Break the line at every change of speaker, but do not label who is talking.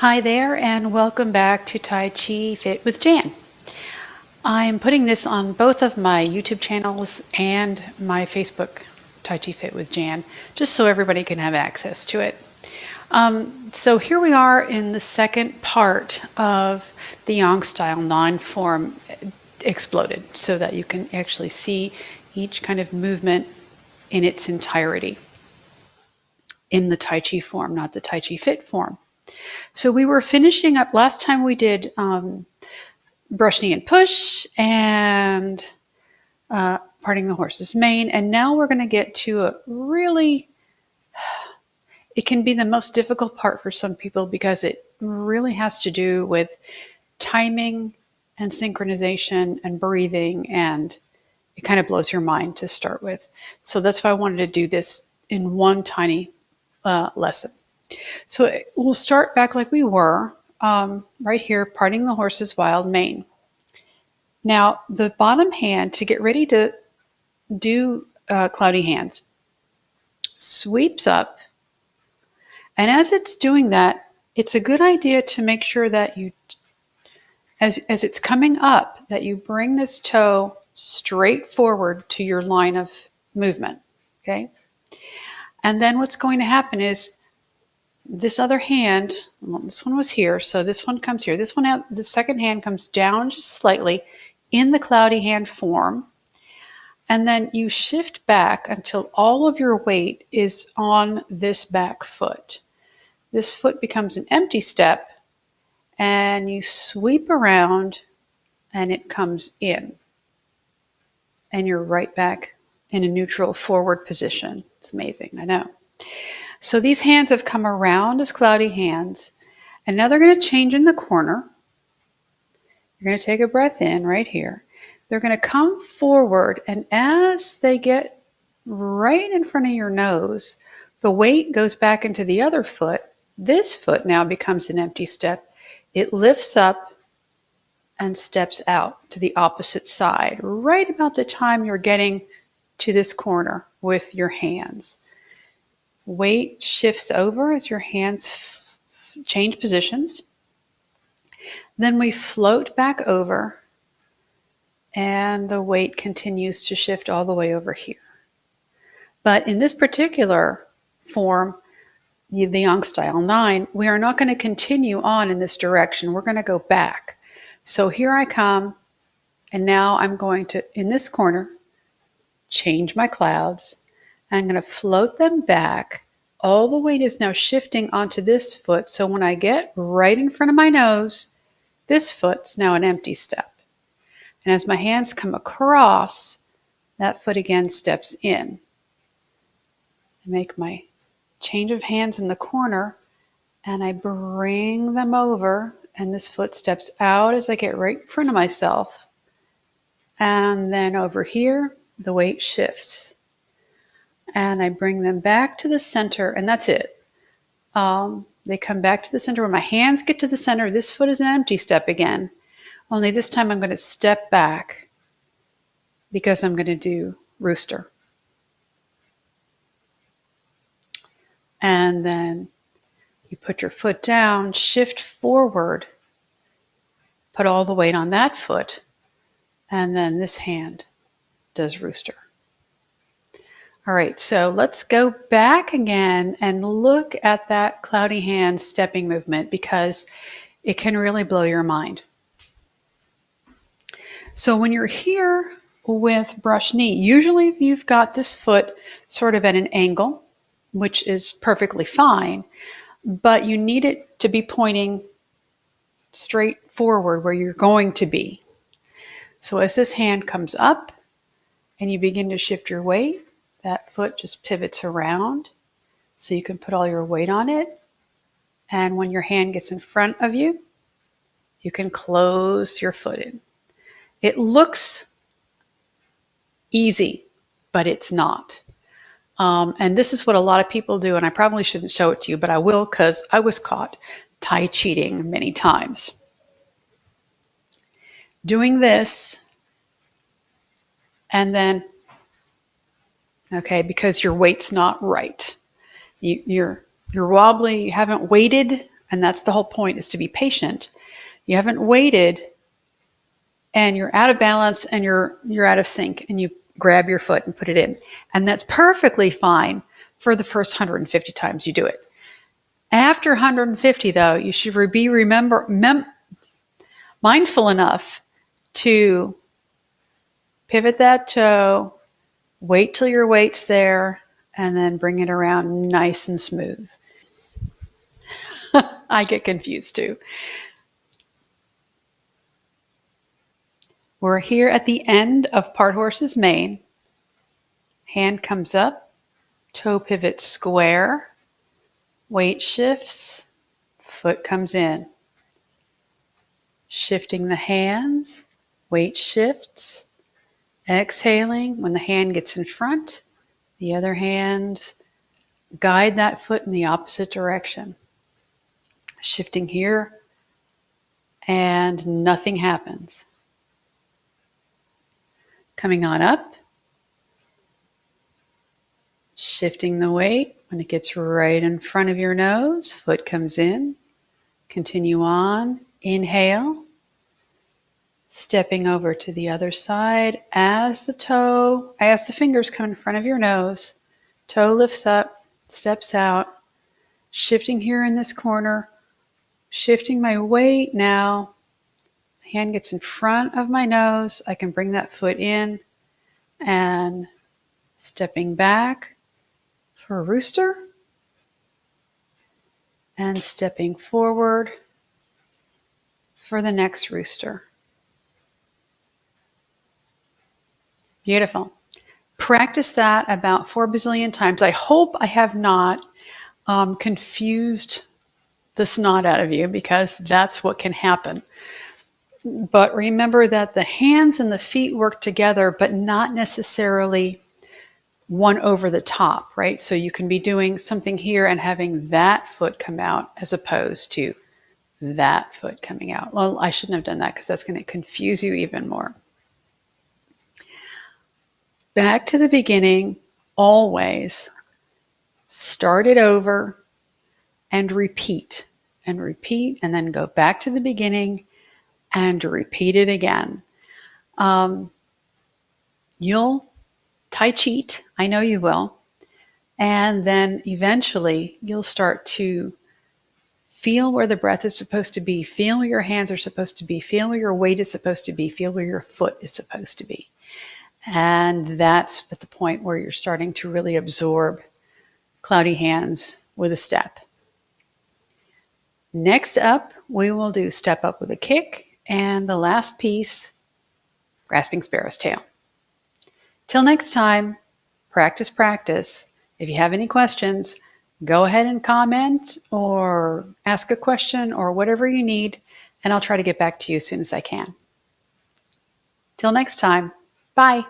Hi there, and welcome back to Tai Chi Fit with Jan. I'm putting this on both of my YouTube channels and my Facebook, Tai Chi Fit with Jan, just so everybody can have access to it. So here we are in the second part of the Yang Style 9 form exploded, so that you can actually see each kind of movement in its entirety in the Tai Chi form, not the Tai Chi Fit form. So we were finishing up, last time we did brush, knee, and push, and parting the horse's mane. And now we're going to get to a really, it can be the most difficult part for some people because it really has to do with timing and synchronization and breathing, and it kind of blows your mind to start with. So that's why I wanted to do this in one tiny lesson. So we'll start back like we were, right here, parting the horse's wild mane. Now, the bottom hand, to get ready to do cloudy hands, sweeps up. And as it's doing that, it's a good idea to make sure that you, as it's coming up, that you bring this toe straight forward to your line of movement, okay? And then what's going to happen is this other hand, well, this one was here, so this one comes here. This one, the second hand comes down just slightly in the cloudy hand form. And then you shift back until all of your weight is on this back foot. This foot becomes an empty step, and you sweep around and it comes in. And you're right back in a neutral forward position. It's amazing, I know. So these hands have come around as cloudy hands, and now they're going to change in the corner. You're going to take a breath in right here. They're going to come forward, and as they get right in front of your nose, the weight goes back into the other foot. This foot now becomes an empty step. It lifts up and steps out to the opposite side, right about the time you're getting to this corner with your hands. Weight shifts over as your hands change positions. Then we float back over, and the weight continues to shift all the way over here. But in this particular form, the Yang Style 9, we are not going to continue on in this direction. We're going to go back. So here I come, and now I'm going to, in this corner, change my clouds. I'm going to float them back. All the weight is now shifting onto this foot. So when I get right in front of my nose, this foot's now an empty step. And as my hands come across, that foot again steps in. I make my change of hands in the corner, and I bring them over, and this foot steps out as I get right in front of myself. And then over here, the weight shifts. And I bring them back to the center, and that's it. They come back to the center. When my hands get to the center, this foot is an empty step again. Only this time I'm going to step back because I'm going to do Rooster. And then you put your foot down, shift forward, put all the weight on that foot, and then this hand does Rooster. All right, so let's go back again and look at that cloudy hand stepping movement, because it can really blow your mind. So when you're here with brush knee, usually you've got this foot sort of at an angle, which is perfectly fine, but you need it to be pointing straight forward where you're going to be. So as this hand comes up and you begin to shift your weight, that foot just pivots around so you can put all your weight on it. And when your hand gets in front of you, you can close your foot in. It looks easy, but it's not. And this is what a lot of people do, and I probably shouldn't show it to you, but I will, because I was caught Tai cheating many times. Doing this, and then, okay, because your weight's not right. You're wobbly, you haven't weighted And that's the whole point, is to be patient. You haven't waited and you're out of balance and you're out of sync and you grab your foot and put it in. And that's perfectly fine for the first 150 times you do it. After 150, though, you should be mindful enough to pivot that toe, wait till your weight's there, and then bring it around nice and smooth. I get confused too. We're here at the end of part horse's mane. Hand comes up, toe pivots square, weight shifts, foot comes in. Shifting the hands, weight shifts, exhaling. When the hand gets in front, the other hand guide that foot in the opposite direction. Shifting here, and nothing happens. Coming on up, shifting the weight. When it gets right in front of your nose, foot comes in. Continue on. Inhale. Stepping over to the other side as the fingers come in front of your nose. Toe lifts up, steps out. Shifting here in this corner. Shifting my weight now. Hand gets in front of my nose. I can bring that foot in and stepping back for rooster and stepping forward for the next rooster. Beautiful. Practice that about 4 bazillion times. I hope I have not confused the snot out of you, because that's what can happen. But remember that the hands and the feet work together, but not necessarily one over the top, right? So you can be doing something here and having that foot come out as opposed to that foot coming out. Well, I shouldn't have done that because that's going to confuse you even more. Back to the beginning, always. Start it over and repeat, and then go back to the beginning and repeat it again. You'll Tai Chi, I know you will. And then eventually you'll start to feel where the breath is supposed to be, feel where your hands are supposed to be, feel where your weight is supposed to be, feel where your foot is supposed to be. And that's at the point where you're starting to really absorb cloudy hands with a step. Next up, we will do step up with a kick, and the last piece, grasping sparrow's tail. Till next time, practice, practice. If you have any questions, go ahead and comment or ask a question or whatever you need, and I'll try to get back to you as soon as I can. Till next time, bye.